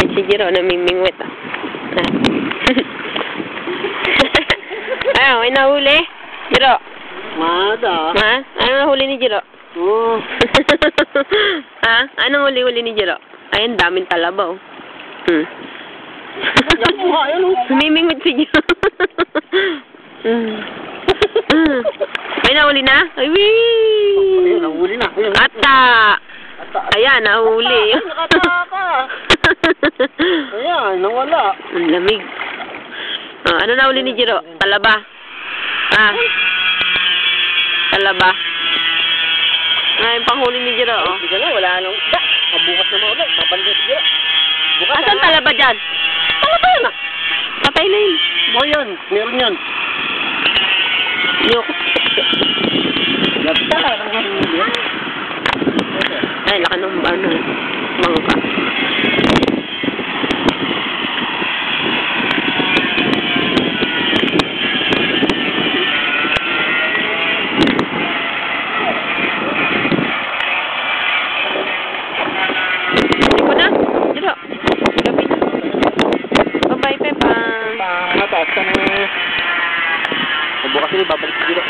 Si Jiro, namimingwit ah. Ayaw, may nahuli? Jiro. Mada. Ha? Ano nahuli ni Jiro? Oo. Ha? Anong huli-huli ni Jiro? Ayun, daming talabaw. Namimingwit si Jiro. May nahuli na? Ay, wee! Ayun, nahuli na. Ata! Ayan, nahuli. Nakataka! Ayan, nawala. Ang lamig. Ano nahuli ni Jiro? Talaba. Talaba. Yung panghuli ni Jiro, oh. Hindi ka na, wala nang isda. Mabukas na maulit. Babalik si Jiro. Bukas na. Asan talaba dyan? Talaba yun ah. Patay na yun. O yun, meron yun. Yok. Ay, laka ng mangka. Iko na. Jiro. Gabi na. Bye-bye, Pepa. Mataas ka na. Bukas na, babalik si Jiro.